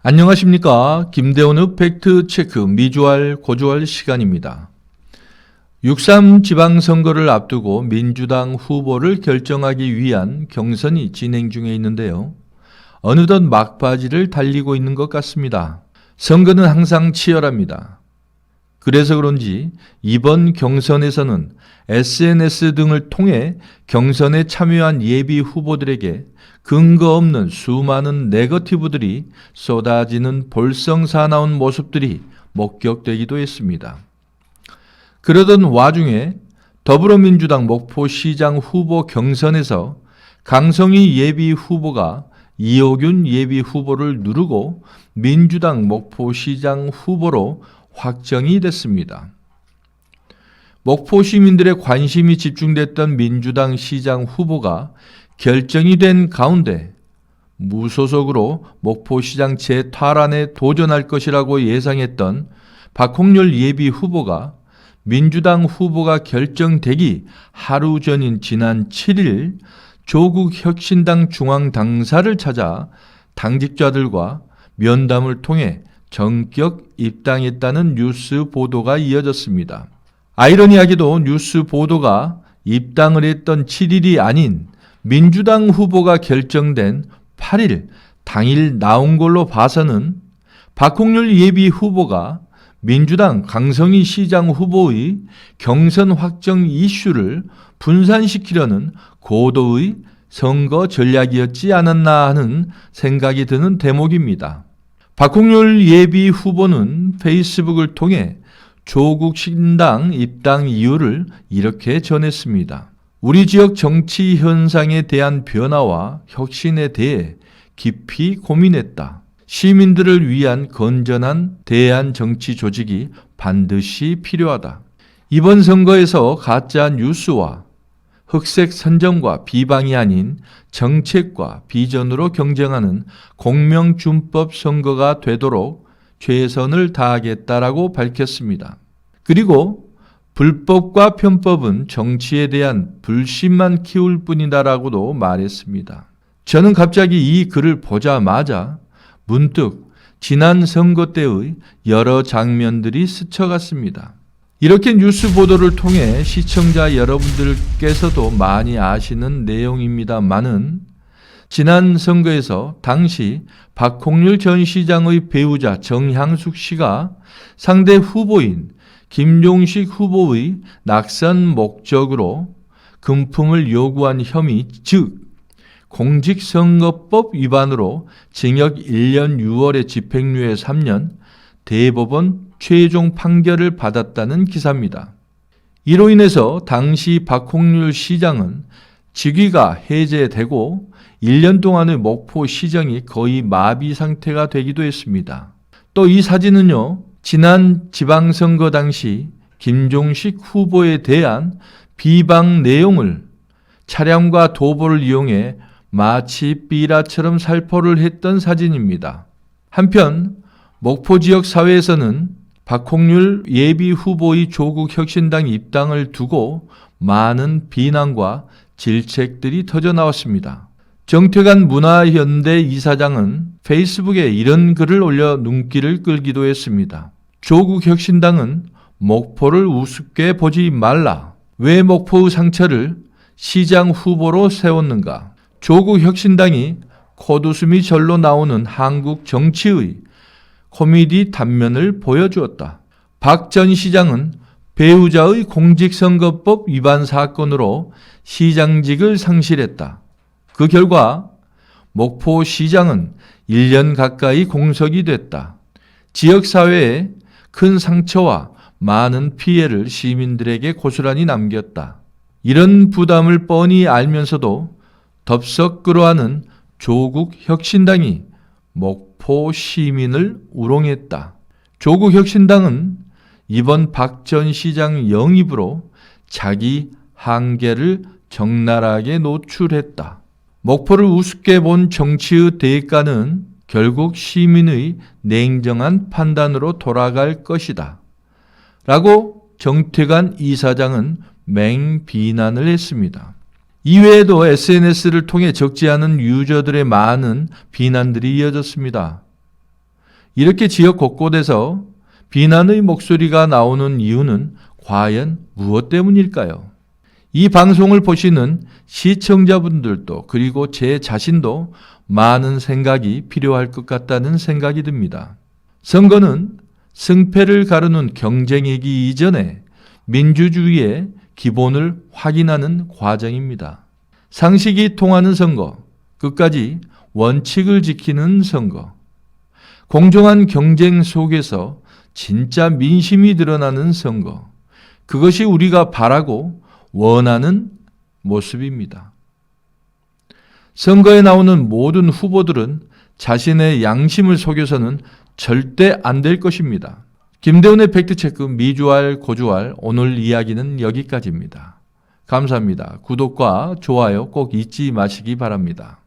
안녕하십니까. 김대원의 팩트체크 미주알 고주알 시간입니다. 6.3 지방선거를 앞두고 민주당 후보를 결정하기 위한 경선이 진행 중에 있는데요. 어느덧 막바지를 달리고 있는 것 같습니다. 선거는 항상 치열합니다. 그래서 그런지 이번 경선에서는 SNS 등을 통해 경선에 참여한 예비 후보들에게 근거 없는 수많은 네거티브들이 쏟아지는 볼썽사나운 모습들이 목격되기도 했습니다. 그러던 와중에 더불어민주당 목포시장 후보 경선에서 강성희 예비 후보가 이호균 예비 후보를 누르고 민주당 목포시장 후보로 확정이 됐습니다. 목포 시민들의 관심이 집중됐던 민주당 시장 후보가 결정이 된 가운데 무소속으로 목포시장 재탈환에 도전할 것이라고 예상했던 박홍렬 예비 후보가 민주당 후보가 결정되기 하루 전인 지난 7일 조국 혁신당 중앙당사를 찾아 당직자들과 면담을 통해 전격 입당했다는 뉴스 보도가 이어졌습니다. 아이러니하게도 뉴스 보도가 입당을 했던 7일이 아닌 민주당 후보가 결정된 8일 당일 나온 걸로 봐서는 박홍렬 예비 후보가 민주당 강성희 시장 후보의 경선 확정 이슈를 분산시키려는 고도의 선거 전략이었지 않았나 하는 생각이 드는 대목입니다. 박홍렬 예비 후보는 페이스북을 통해 조국 신당 입당 이유를 이렇게 전했습니다. 우리 지역 정치 현상에 대한 변화와 혁신에 대해 깊이 고민했다. 시민들을 위한 건전한 대안 정치 조직이 반드시 필요하다. 이번 선거에서 가짜 뉴스와 흑색 선전과 비방이 아닌 정책과 비전으로 경쟁하는 공명준법 선거가 되도록 최선을 다하겠다라고 밝혔습니다. 그리고 불법과 편법은 정치에 대한 불신만 키울 뿐이다라고도 말했습니다. 저는 갑자기 이 글을 보자마자 문득 지난 선거 때의 여러 장면들이 스쳐갔습니다. 이렇게 뉴스 보도를 통해 시청자 여러분들께서도 많이 아시는 내용입니다만은 지난 선거에서 당시 박홍렬 전 시장의 배우자 정향숙 씨가 상대 후보인 김종식 후보의 낙선 목적으로 금품을 요구한 혐의, 즉 공직선거법 위반으로 징역 1년 6월에 집행유예 3년, 대법원 최종 판결을 받았다는 기사입니다. 이로 인해서 당시 박홍렬 시장은 직위가 해제되고 1년 동안의 목포시정이 거의 마비 상태가 되기도 했습니다. 또 이 사진은요, 지난 지방선거 당시 김종식 후보에 대한 비방 내용을 차량과 도보를 이용해 마치 삐라처럼 살포를 했던 사진입니다. 한편 목포 지역 사회에서는 박홍렬 예비 후보의 조국 혁신당 입당을 두고 많은 비난과 질책들이 터져나왔습니다. 정태관 문화현대 이사장은 페이스북에 이런 글을 올려 눈길을 끌기도 했습니다. 조국 혁신당은 목포를 우습게 보지 말라. 왜 목포의 상처를 시장 후보로 세웠는가? 조국 혁신당이 콧웃음이 절로 나오는 한국 정치의 코미디 단면을 보여주었다. 박 전 시장은 배우자의 공직선거법 위반 사건으로 시장직을 상실했다. 그 결과 목포시장은 1년 가까이 공석이 됐다. 지역사회에 큰 상처와 많은 피해를 시민들에게 고스란히 남겼다. 이런 부담을 뻔히 알면서도 덥석 끌어안은 조국 혁신당이 목포 시민을 우롱했다. 조국 혁신당은 이번 박 전 시장 영입으로 자기 한계를 적나라하게 노출했다. 목포를 우습게 본 정치의 대가는 결국 시민의 냉정한 판단으로 돌아갈 것이다. 라고 정태관 이사장은 맹비난을 했습니다. 이외에도 SNS를 통해 적지 않은 유저들의 많은 비난들이 이어졌습니다. 이렇게 지역 곳곳에서 비난의 목소리가 나오는 이유는 과연 무엇 때문일까요? 이 방송을 보시는 시청자분들도 그리고 제 자신도 많은 생각이 필요할 것 같다는 생각이 듭니다. 선거는 승패를 가르는 경쟁이기 이전에 민주주의의 기본을 확인하는 과정입니다. 상식이 통하는 선거, 끝까지 원칙을 지키는 선거, 공정한 경쟁 속에서 진짜 민심이 드러나는 선거, 그것이 우리가 바라고 원하는 모습입니다. 선거에 나오는 모든 후보들은 자신의 양심을 속여서는 절대 안 될 것입니다. 김대훈의 팩트체크 미주알 고주알, 오늘 이야기는 여기까지입니다. 감사합니다. 구독과 좋아요 꼭 잊지 마시기 바랍니다.